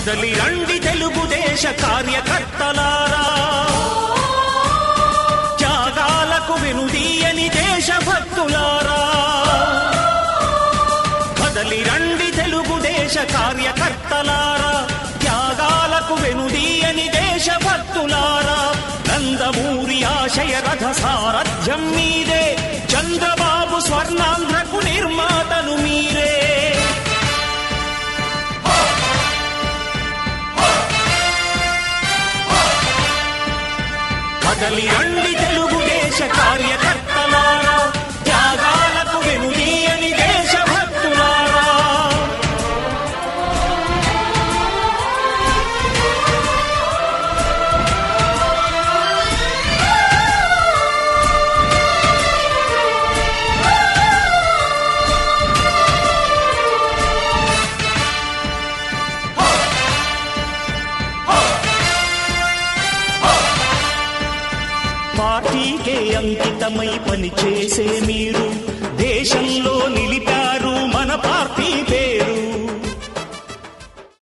కదలి రండి తెలుగుదేశ కార్యకర్తలారా, త్యాగాలకు వెనుదీయని దేశభక్తులారా. కదలి రండి తెలుగుదేశ కార్యకర్తలారా, త్యాగాలకు వెనుదీయని దేశభక్తులారా. నందమూరి ఆశయ రథ సారథ్యం మీదే, చంద్రబాబు స్వర్ణాంధ్రకు నిర్మాతలు మీరే. కదలి రండి తెలుగుదేశ కార్యకర్తలారా, త్యాగాలకు వెనుదీయని దేశభక్తులారా. పార్టీకే అంకితమై పనిచేసే మీరు దేశంలోని